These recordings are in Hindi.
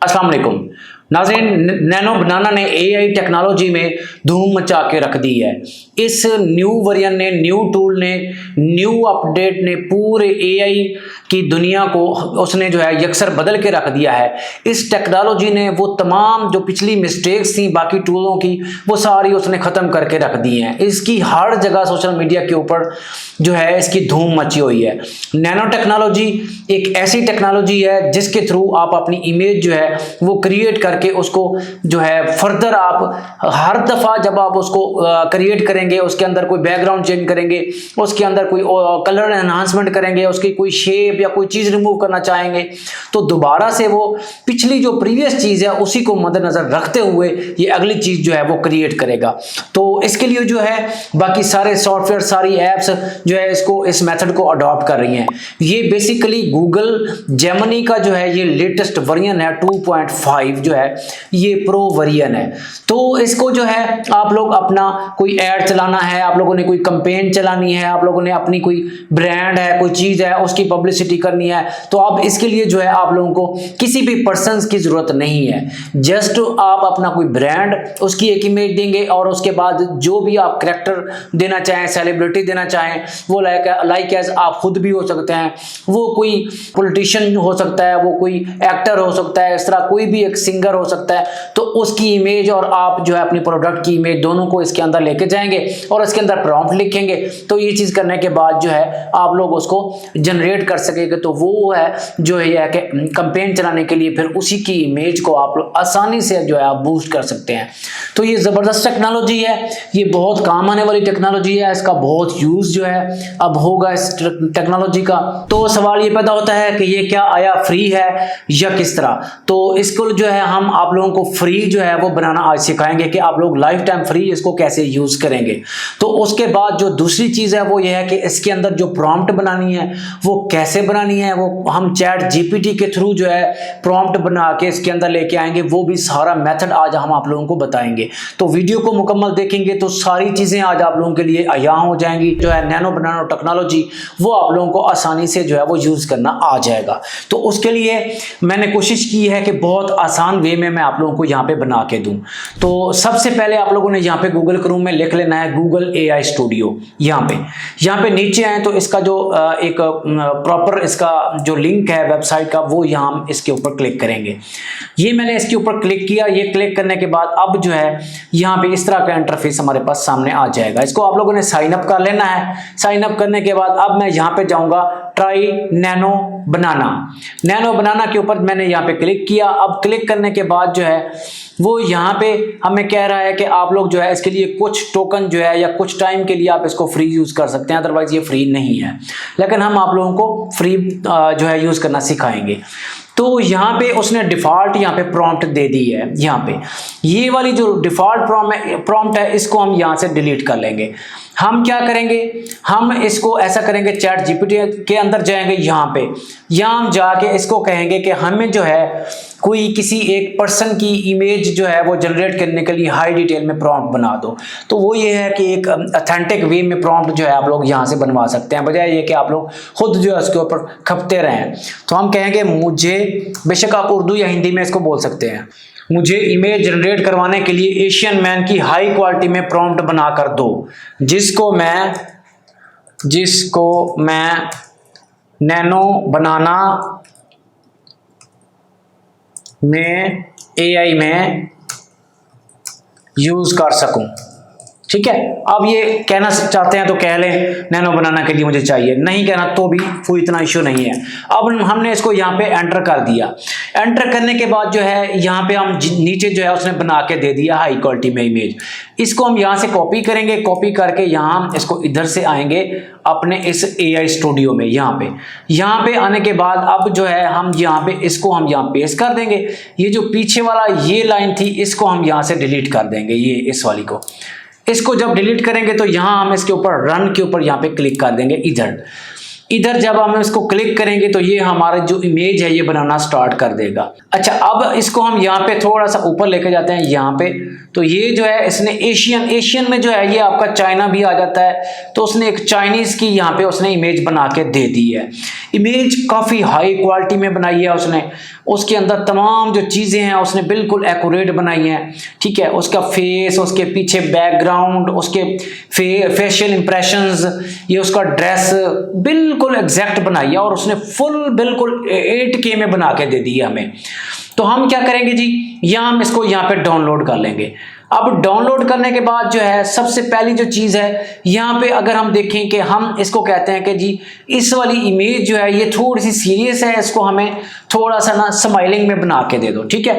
अस्सलाम वालेकुम नाज़रीन, नैनो बनाना ने एआई टेक्नोलॉजी में धूम मचा के रख दी है। इस न्यू वर्जन ने, न्यू टूल ने, न्यू अपडेट ने पूरे एआई की दुनिया को उसने जो है यकसर बदल के रख दिया है। इस टेक्नोलॉजी ने वो तमाम जो पिछली मिस्टेक्स थी बाकी टूलों की, वो सारी उसने ख़त्म करके रख दी हैं। इसकी हर जगह सोशल मीडिया के ऊपर जो है इसकी धूम मची हुई है। नैनो टेक्नोलॉजी एक ऐसी टेक्नोलॉजी है जिसके थ्रू आप अपनी इमेज जो है वो क्रिएट करके उसको जो है फर्दर आप हर दफ़ा जब आप उसको क्रिएट करेंगे, उसके अंदर कोई बैकग्राउंड चेंज करेंगे, उसके अंदर कोई कलर एनहांसमेंट करेंगे, उसकी कोई शेप या कोई चीज़ रिमूव करना चाहेंगे तो दोबारा से वो पिछली जो प्रीवियस चीज़ है उसी को मद्देनज़र रखते हुए ये अगली चीज़ जो है वो क्रिएट करेगा। तो इसके लिए जो है बाकी सारे सॉफ्टवेयर, सारी ऐप्स जो है इस मेथड को अडॉप्ट कर रही हैं। ये बेसिकली गूगल जेमिनी का जो है ये लेटेस्ट वर्जन है 2.5 जो है ये प्रो वर्जन है। तो इसको जो है आप लोग अपना कोई ऐड चलाना है, आप लोगों ने कोई कैंपेन चलानी है, आप लोगों ने अपनी कोई ब्रांड है, कोई चीज़ है उसकी पब्लिसिटी करनी है, तो आप इसके लिए जो है आप लोगों को किसी भी पर्सन की ज़रूरत नहीं है। जस्ट आप अपना कोई ब्रांड, उसकी एक इमेज देंगे और उसके बाद जो भी आप करैक्टर देना चाहें, सेलिब्रिटी देना चाहें, वो लाइक एज आप खुद भी हो सकते हैं, वो कोई पॉलिटिशियन हो सकता है, वो कोई एक्टर हो सकता है, इस तरह कोई भी एक सिंगर हो सकता है। तो उसकी इमेज और आप जो है अपनी प्रोडक्ट की इमेज दोनों को इसके अंदर लेके जाएंगे और इसके अंदर प्रॉम्प्ट लिखेंगे। तो ये चीज़ करने के बाद जो है आप लोग उसको जनरेट कर सकेंगे। तो वो है जो है कि कैंपेन चलाने के लिए फिर उसी की इमेज को आप लोग आसानी से जो है आप बूस्ट कर सकते हैं। तो ये ज़बरदस्त टेक्नोलॉजी है, ये बहुत काम आने वाली टेक्नोलॉजी है, इसका बहुत यूज़ जो है अब होगा इस टेक्नोलॉजी का। तो सवाल ये पैदा होता है कि ये क्या आया फ्री है या किस तरह। तो इसको जो है हम आप लोगों को फ्री जो है वो बनाना आज सिखाएंगे कि आप लोग लाइफ टाइम फ्री इसको कैसे यूज़ करेंगे। तो उसके बाद जो दूसरी चीज़ है वो ये है कि इसके अंदर जो प्रॉम्प्ट बनानी है वो कैसे बनानी है, वो हम चैट जीपीटी के थ्रू जो है प्रॉम्प्ट बना के इसके अंदर लेके आएंगे। वो भी सारा मेथड आज हम आप लोगों को बताएंगे। तो वीडियो को मुकम्मल देखेंगे तो सारी चीज़ें आज आप लोगों के लिए आया हो जाएंगी। जो है नैनो बनाना टेक्नोलॉजी वो आप लोगों को आसानी से जो है वो यूज़ करना आ जाएगा। तो उसके लिए मैंने कोशिश की है कि बहुत आसान वे में मैं आप लोगों को यहाँ पे बना के दूं। तो सबसे पहले आप लोगों ने यहाँ पे गूगल क्रोम में लिख लेना है गूगल एआई स्टूडियो। यहाँ पे नीचे आए तो इसका जो एक प्रॉपर इसका जो लिंक है वेबसाइट का वो यहाँ इसके ऊपर क्लिक करेंगे। ये मैंने इसके ऊपर क्लिक किया। ये क्लिक करने के बाद अब जो है यहाँ पे इस तरह का इंटरफेस हमारे पास सामने आ जाएगा। इसको आप लोगों ने साइन अप कर लेना है। साइन अप करने के बाद अब मैं यहाँ पे जाऊँगा ट्राई नैनो बनाना। नैनो बनाना के ऊपर मैंने यहाँ पे क्लिक किया। अब क्लिक करने के बाद जो है वो यहाँ पे हमें कह रहा है कि आप लोग जो है इसके लिए कुछ टोकन जो है या कुछ टाइम के लिए आप इसको फ्री यूज़ कर सकते हैं, अदरवाइज़ ये फ्री नहीं है। लेकिन हम आप लोगों को फ्री जो है यूज़ करना सिखाएंगे। तो यहाँ पे उसने डिफ़ॉल्ट यहाँ पे प्रॉम्प्ट दे दी है। यहाँ पे ये वाली जो डिफ़ॉल्ट प्रॉम्प्ट है इसको हम यहाँ से डिलीट कर लेंगे। हम क्या करेंगे, हम इसको ऐसा करेंगे, चैट जीपीटी के अंदर जाएंगे। यहाँ हम जाके इसको कहेंगे कि हमें जो है कोई किसी एक पर्सन की इमेज जो है वो जनरेट करने के लिए हाई डिटेल में प्रॉम्प्ट बना दो। तो वो ये है कि एक ऑथेंटिक वे में प्रॉम्प्ट जो है आप लोग यहाँ से बनवा सकते हैं, बजाय ये कि आप लोग खुद जो है उसके ऊपर खपते रहें। तो हम कहेंगे मुझे, बेशक आप उर्दू या हिंदी में इसको बोल सकते हैं, मुझे इमेज जनरेट करवाने के लिए एशियन मैन की हाई क्वालिटी में प्रॉम्प्ट बना कर दो, जिसको मैं नैनो बनाना में एआई में यूज़ कर सकूं। ठीक है, अब ये कहना चाहते हैं तो कह लें नैनो बनाना के लिए मुझे चाहिए, नहीं कहना तो भी कोई इतना इश्यू नहीं है। अब हमने इसको यहाँ पे एंटर कर दिया। एंटर करने के बाद जो है यहाँ पे हम नीचे जो है उसने बना के दे दिया हाई क्वालिटी में इमेज। इसको हम यहाँ से कॉपी करेंगे। कॉपी करके यहाँ इसको इधर से आएंगे अपने इस एआई स्टूडियो में। यहाँ पे आने के बाद अब जो है हम यहाँ पे इसको हम यहाँ पेस्ट कर देंगे। ये जो पीछे वाला ये लाइन थी इसको हम यहाँ से डिलीट कर देंगे। ये इस वाली को, इसको जब डिलीट करेंगे तो यहाँ हम इसके ऊपर रन के ऊपर यहाँ पे क्लिक कर देंगे। इधर जब हम इसको क्लिक करेंगे तो ये हमारा जो इमेज है ये बनाना स्टार्ट कर देगा। अच्छा, अब इसको हम यहाँ पे थोड़ा सा ऊपर लेके जाते हैं यहाँ पे। तो ये जो है इसने एशियन में जो है ये आपका चाइना भी आ जाता है। तो उसने एक चाइनीज़ की यहाँ पे उसने इमेज बना के दे दी है। इमेज काफ़ी हाई क्वालिटी में बनाई है उसने, उसके अंदर तमाम जो चीज़ें हैं उसने बिल्कुल एक्यूरेट बनाई हैं, ठीक है। उसका फेस, उसके पीछे बैकग्राउंड, उसके फेशियल इंप्रेशंस, ये उसका ड्रेस बिल्कुल एग्जैक्ट बनाई है और उसने फुल बिल्कुल 8K में बना के दे दी है हमें। तो हम क्या करेंगे जी, यहाँ हम इसको यहाँ पे डाउनलोड कर लेंगे। अब डाउनलोड करने के बाद जो है सबसे पहली जो चीज़ है यहाँ पे अगर हम देखें कि हम इसको कहते हैं कि जी इस वाली इमेज जो है ये थोड़ी सी सीरियस है, इसको हमें थोड़ा सा ना स्माइलिंग में बना के दे दो, ठीक है।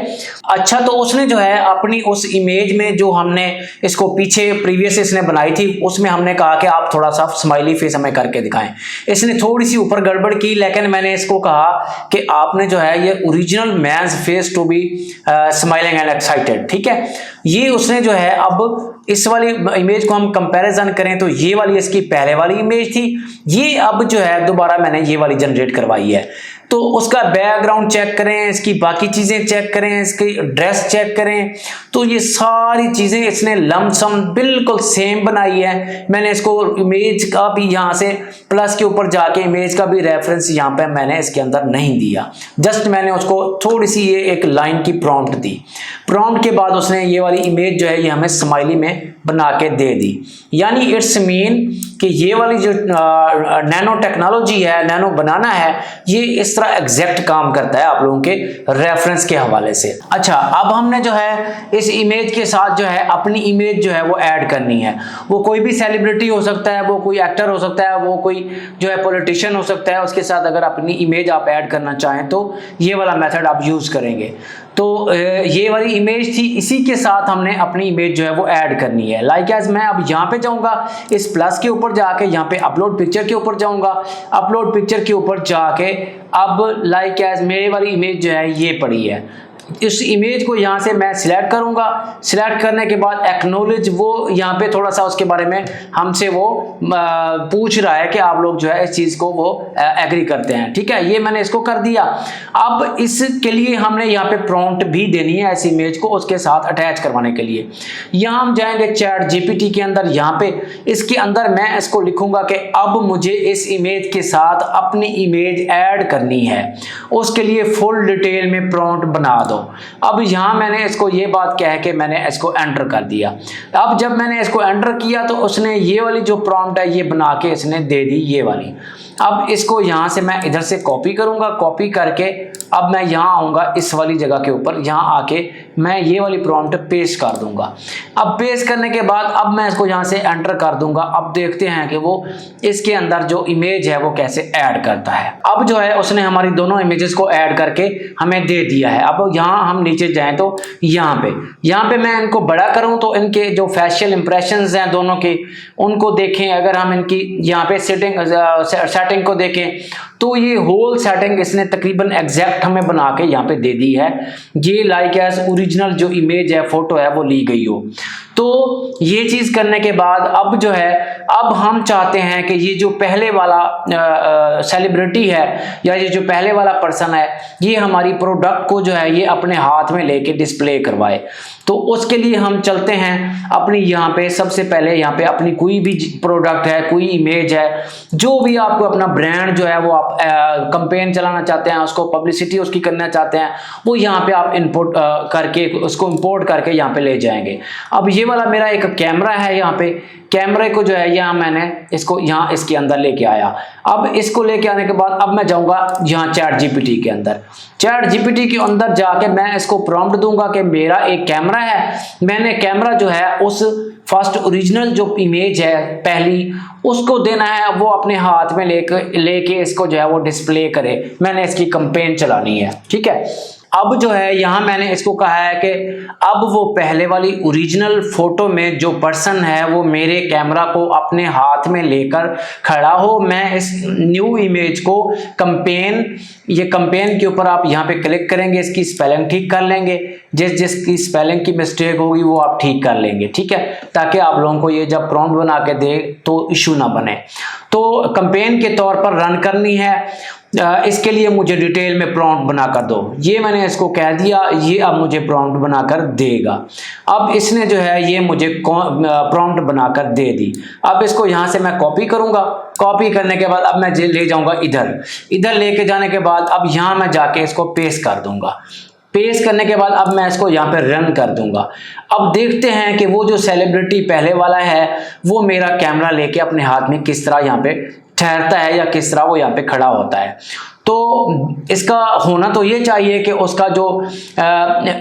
अच्छा, तो उसने जो है अपनी उस इमेज में जो हमने इसको पीछे प्रीवियस इसने बनाई थी उसमें हमने कहा कि आप थोड़ा सा स्माइली फेस हमें करके दिखाएं। इसने थोड़ी सी ऊपर गड़बड़ की, लेकिन मैंने इसको कहा कि आपने जो है ये original man's face to be smiling and excited, ठीक है। ये उसने जो है अब इस वाली इमेज को हम कंपैरिजन करें तो ये वाली इसकी पहले वाली इमेज थी, ये अब जो है दोबारा मैंने ये वाली जनरेट करवाई है। तो उसका बैकग्राउंड चेक करें, इसकी बाकी चीज़ें चेक करें, इसकी ड्रेस चेक करें, तो ये सारी चीज़ें इसने लमसम बिल्कुल सेम बनाई है। मैंने इसको इमेज का भी यहाँ से प्लस के ऊपर जाके इमेज का भी रेफरेंस यहाँ पे मैंने इसके अंदर नहीं दिया, जस्ट मैंने उसको थोड़ी सी ये एक लाइन की प्रॉम्प्ट दी। प्रॉम्प्ट के बाद उसने ये वाली इमेज जो है ये हमें स्माइली में बना के दे दी। यानी इट्स मीन कि ये वाली जो नैनो टेक्नोलॉजी है, नैनो बनाना है, ये इस तरह एग्जैक्ट काम करता है आप लोगों के रेफरेंस के हवाले से। अच्छा, अब हमने जो है इस इमेज के साथ जो है अपनी इमेज जो है वो ऐड करनी है। वो कोई भी सेलिब्रिटी हो सकता है, वो कोई एक्टर हो सकता है, वो कोई जो है पॉलिटिशियन हो सकता है, उसके साथ अगर अपनी इमेज आप ऐड करना चाहें तो ये वाला मेथड आप यूज करेंगे। तो ये वाली इमेज थी, इसी के साथ हमने अपनी इमेज जो है वो ऐड करनी है। लाइक एज मैं अब यहाँ पे जाऊँगा, इस प्लस के ऊपर जाके यहाँ पे अपलोड पिक्चर के ऊपर जाऊँगा, अपलोड पिक्चर के ऊपर जाके अब लाइक एज मेरे वाली इमेज जो है ये पड़ी है, इस इमेज को यहाँ से मैं सिलेक्ट करूँगा। सिलेक्ट करने के बाद एक्नॉलेज, वो यहाँ पे थोड़ा सा उसके बारे में हमसे वो पूछ रहा है कि आप लोग जो है इस चीज़ को वो एग्री करते हैं, ठीक है। ये मैंने इसको कर दिया। अब इसके लिए हमने यहाँ पे प्रॉम्प्ट भी देनी है इस इमेज को उसके साथ अटैच करवाने के लिए। यहाँ हम जाएंगे चैट जीपीटी के अंदर, यहाँ पे इसके अंदर मैं इसको लिखूंगा कि अब मुझे इस इमेज के साथ अपनी इमेज ऐड करनी है, उसके लिए फुल डिटेल में प्रॉम्प्ट बना दो। अब यहां मैंने इसको ये बात कह के मैंने इसको एंटर कर दिया। अब जब मैंने इसको एंटर किया तो उसने ये वाली जो प्रॉम्प्ट है ये बना के इसने दे दी, ये वाली। अब इसको यहां से मैं इधर से कॉपी करूंगा, कॉपी करके अब मैं यहां आऊंगा इस वाली जगह के ऊपर, यहां आके मैं ये वाली प्रॉम्प्ट पेस्ट कर दूंगा। अब पेस्ट करने के बाद अब मैं इसको यहां से एंटर कर दूंगा। अब देखते हैं कि वो इसके अंदर जो इमेज है वो कैसे ऐड करता है। अब जो है उसने हमारी दोनों इमेजेस को ऐड करके हमें दे दिया है। अब यहाँ हम नीचे जाएं तो यहाँ पे मैं इनको बड़ा करूं तो इनके जो फेशियल इंप्रेशंस हैं दोनों के, उनको देखें। अगर हम इनकी यहाँ पे सेटिंग को देखें तो ये होल सेटिंग इसने तकरीबन एग्जैक्ट हमें बना के यहाँ पे दे दी है। ये लाइक एज ओरिजिनल जो इमेज है, फोटो है, वो ली गई हो। तो ये चीज़ करने के बाद अब जो है अब हम चाहते हैं कि ये जो पहले वाला सेलिब्रिटी है या ये जो पहले वाला पर्सन है ये हमारी प्रोडक्ट को जो है ये अपने हाथ में लेके डिस्प्ले करवाए। तो उसके लिए हम चलते हैं अपनी यहाँ पे, सबसे पहले यहाँ पे अपनी कोई भी प्रोडक्ट है, कोई इमेज है, जो भी आपको अपना ब्रांड जो है वो आप कैंपेन चलाना चाहते हैं, उसको पब्लिसिटी उसकी करना चाहते हैं, वो यहाँ पे आप इनपुट करके उसको इंपोर्ट करके यहाँ पे ले जाएंगे। अब ये वाला मेरा एक कैमरा है, यहाँ पे कैमरे को जो है यहाँ मैंने इसको यहाँ इसके अंदर लेके आया। अब इसको लेके आने के बाद अब मैं जाऊँगा यहाँ चैट जीपीटी के अंदर। चैट जीपीटी के अंदर जाके मैं इसको प्रॉम्प्ट दूंगा कि मेरा एक कैमरा है, मैंने कैमरा जो है उस फर्स्ट ओरिजिनल जो इमेज है पहली उसको देना है, वो अपने हाथ में लेके इसको जो है वो डिस्प्ले करे, मैंने इसकी कैंपेन चलानी है, ठीक है। अब जो है यहाँ मैंने इसको कहा है कि अब वो पहले वाली ओरिजिनल फोटो में जो पर्सन है वो मेरे कैमरा को अपने हाथ में लेकर खड़ा हो। मैं इस न्यू इमेज को कैंपेन, ये कैंपेन के ऊपर आप यहाँ पे क्लिक करेंगे, इसकी स्पेलिंग ठीक कर लेंगे, जिसकी स्पेलिंग की मिस्टेक होगी वो आप ठीक कर लेंगे, ठीक है, ताकि आप लोगों को ये जब प्रॉम्प्ट बना के दे तो इशू ना बने। तो कैंपेन के तौर पर रन करनी है। इसके लिए मुझे डिटेल में प्रॉम्प्ट बनाकर दो। ये मैंने इसको कह दिया, ये अब मुझे प्रॉम्प्ट बनाकर देगा। अब इसने जो है ये मुझे प्रॉम्प्ट बनाकर दे दी। अब इसको यहाँ से मैं कॉपी करूँगा। कॉपी करने के बाद अब मैं ले जाऊँगा इधर लेके जाने के बाद अब यहाँ मैं जाके इसको पेस्ट कर दूँगा। पेस्ट करने के बाद अब मैं इसको यहाँ पे रन कर दूंगा। अब देखते हैं कि वो जो सेलिब्रिटी पहले वाला है वो मेरा कैमरा लेके अपने हाथ में किस तरह यहाँ पे ठहरता है या किस तरह वो यहाँ पे खड़ा होता है। तो इसका होना तो ये चाहिए कि उसका जो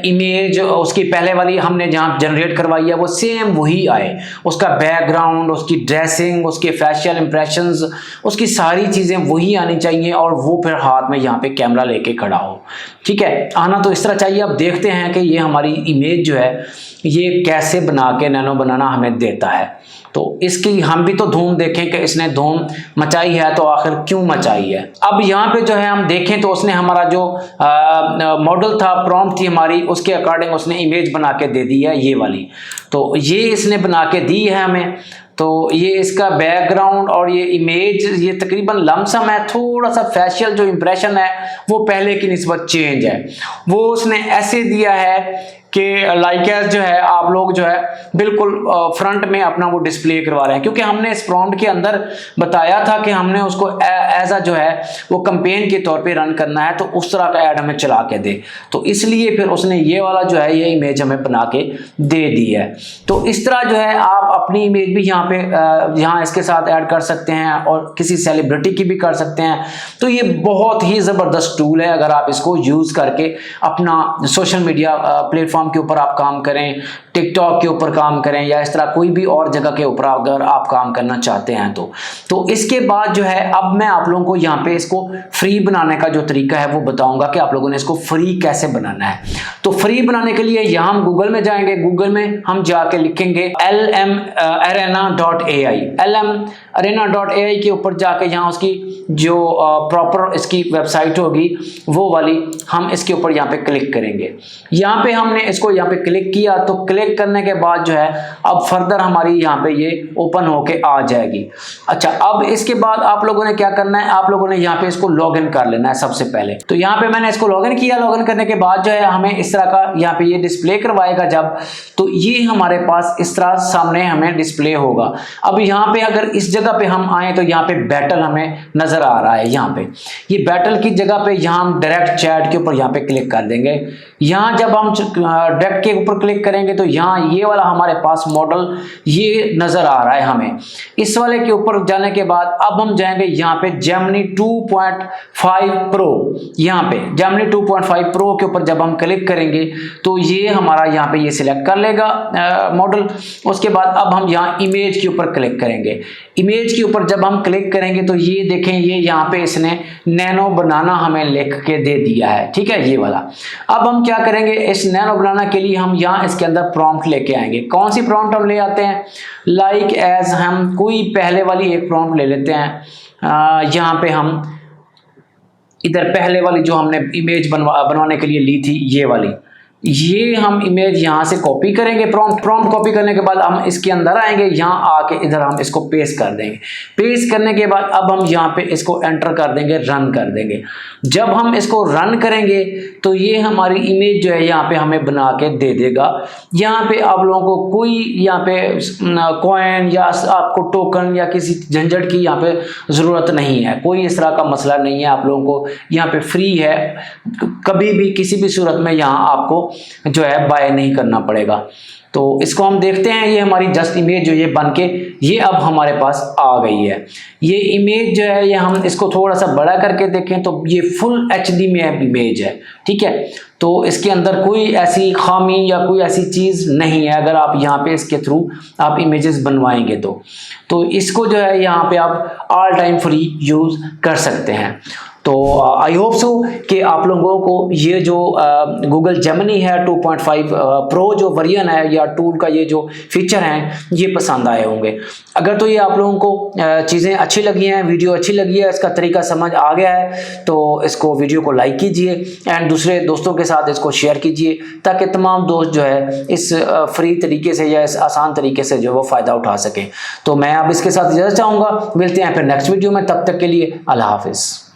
इमेज उसकी पहले वाली हमने जहाँ जनरेट करवाई है वो सेम वही आए, उसका बैकग्राउंड, उसकी ड्रेसिंग, उसके फेशियल इंप्रेशंस, उसकी सारी चीज़ें वही आनी चाहिए और वो फिर हाथ में यहाँ पे कैमरा लेके खड़ा हो। ठीक है, आना तो इस तरह चाहिए। अब देखते हैं कि ये हमारी इमेज जो है ये कैसे बना के नैनो बनाना हमें देता है। तो इसकी हम भी तो धूम देखें कि इसने धूम मचाई है तो आखिर क्यों मचाई है। अब यहाँ पे जो है हम देखें तो उसने हमारा जो मॉडल था, प्रॉम्प्ट थी हमारी, उसके अकॉर्डिंग उसने इमेज बना के दे दी है ये वाली। तो ये इसने बना के दी है हमें। तो ये इसका बैकग्राउंड और ये इमेज ये तकरीबन लमसम है, थोड़ा सा फेशियल जो इंप्रेशन है वो पहले की निस्बत चेंज है। वो उसने ऐसे दिया है कि लाइक एज जो है आप लोग जो है बिल्कुल फ्रंट में अपना वो डिस्प्ले करवा रहे हैं, क्योंकि हमने इस प्रॉम्प्ट के अंदर बताया था कि हमने उसको एज अ जो है वो कैंपेन के तौर पे रन करना है, तो उस तरह का ऐड हमें चला के दे। तो इसलिए फिर उसने ये वाला जो है ये इमेज हमें बना के दे दी है। तो इस तरह जो है आप अपनी इमेज भी यहाँ पे यहाँ इसके साथ ऐड कर सकते हैं और किसी सेलिब्रिटी की भी कर सकते हैं। तो ये बहुत ही ज़बरदस्त टूल है अगर आप इसको यूज़ करके अपना सोशल मीडिया प्लेटफॉर्म के ऊपर आप काम करें, टिकटॉक के ऊपर काम करें या इस तरह कोई भी और जगह के ऊपर अगर आप काम करना चाहते हैं तो इसके बाद जो है अब मैं आप लोगों को यहाँ पे इसको फ्री बनाने का जो तरीका है वो बताऊंगा कि आप लोगों ने इसको फ्री कैसे बनाना है। तो फ्री बनाने के लिए यहाँ हम गूगल में जाएंगे, गूगल में हम जाके लिखेंगे lmarena.ai के ऊपर जाके यहाँ उसकी जो प्रॉपर इसकी वेबसाइट होगी वो वाली हम इसके ऊपर यहाँ पे क्लिक करेंगे। यहाँ पे हमने इसको यहाँ पे क्लिक किया तो क्लिक करने के बाद जो है अब फर्दर हमारी यहाँ पे ये ओपन होके आ जाएगी। अच्छा, अब इसके बाद आप लोगों ने क्या करना है, आप लोगों ने यहाँ पे इसको लॉगिन कर लेना है सबसे पहले। तो यहाँ पे मैंने इसको लॉगिन किया। लॉगिन करने के बाद जो है हमें इस तरह का यहाँ पे ये डिस्प्ले करवाएगा जब, तो ये हमारे पास इस तरह सामने हमें डिस्प्ले होगा। अब यहाँ पे अगर इस जगह पे हम आए तो यहाँ पे बैटल हमें नजर आ रहा है। यहाँ पे ये बैटल की जगह पे यहाँ हम डायरेक्ट चैट के ऊपर यहाँ पे क्लिक कर देंगे। यहाँ जब हम डायरेक्ट के ऊपर क्लिक करेंगे तो यहाँ ये वाला हमारे पास मॉडल ये नजर आ रहा है हमें। इस वाले के ऊपर जाने के बाद अब हम जाएंगे यहाँ पे जेमिनी 2.5 प्रो। यहाँ पे जेमिनी 2.5 प्रो के ऊपर जब हम क्लिक करेंगे तो ये हमारा यहाँ पे ये सिलेक्ट कर लेगा मॉडल। उसके बाद अब हम यहाँ इमेज के ऊपर क्लिक करेंगे। इमेज के ऊपर जब हम क्लिक करेंगे तो ये देखें ये यहाँ पे इसने नैनो बनाना हमें लिख के दे दिया है। ठीक है, ये वाला। अब हम क्या करेंगे, इस नैनो बनाना के लिए हम यहाँ इसके अंदर प्रॉम्प्ट लेके आएंगे। कौन सी प्रॉम्प्ट हम ले आते हैं, लाइक एज हम कोई पहले वाली एक प्रॉम्प्ट ले लेते हैं। यहाँ पे हम इधर पहले वाली जो हमने इमेज बनवाने के लिए ली थी ये वाली, ये हम इमेज यहाँ से कॉपी करेंगे। प्रॉम्प्ट कॉपी करने के बाद हम इसके अंदर आएंगे, यहाँ आके इधर हम इसको पेस्ट कर देंगे। पेस्ट करने के बाद अब हम यहाँ पे इसको एंटर कर देंगे, रन कर देंगे। जब हम इसको रन करेंगे तो ये हमारी इमेज जो है यहाँ पे हमें बना के दे देगा। यहाँ पे आप लोगों को कोई यहाँ पे कॉइन या आपको टोकन या किसी झंझट की यहाँ पे ज़रूरत नहीं है, कोई इस तरह का मसला नहीं है। आप लोगों को यहाँ पे फ्री है, कभी भी किसी भी सूरत में यहाँ आपको जो है बाय नहीं करना पड़ेगा। तो इसको हम देखते हैं, ये हमारी जस्ट इमेज जो ये बन के ये अब हमारे पास आ गई है। ये इमेज जो है ये हम इसको थोड़ा सा बड़ा करके देखें तो ये फुल HD में इमेज है। ठीक है, तो इसके अंदर कोई ऐसी खामी या कोई ऐसी चीज़ नहीं है अगर आप यहाँ पे इसके थ्रू आप इमेजेस बनवाएंगे तो इसको जो है यहाँ पे आप ऑल टाइम फ्री यूज़ कर सकते हैं। तो आई होप सो कि आप लोगों को ये जो गूगल जेमिनी है 2.5 प्रो जो वर्जन है या टूल का ये जो फीचर हैं ये पसंद आए होंगे। अगर तो ये आप लोगों को चीज़ें अच्छी लगी हैं, वीडियो अच्छी लगी है, इसका तरीका समझ आ गया है तो इसको वीडियो को लाइक कीजिए एंड दूसरे दोस्तों के साथ इसको शेयर कीजिए ताकि तमाम दोस्त जो है इस फ्री तरीके से या इस आसान तरीके से जो वो फ़ायदा उठा सकें। तो मैं अब इसके साथ इजाज़त चाहूँगा, मिलते हैं फिर नेक्स्ट वीडियो में, तब तक के लिए अल्लाह हाफिज़।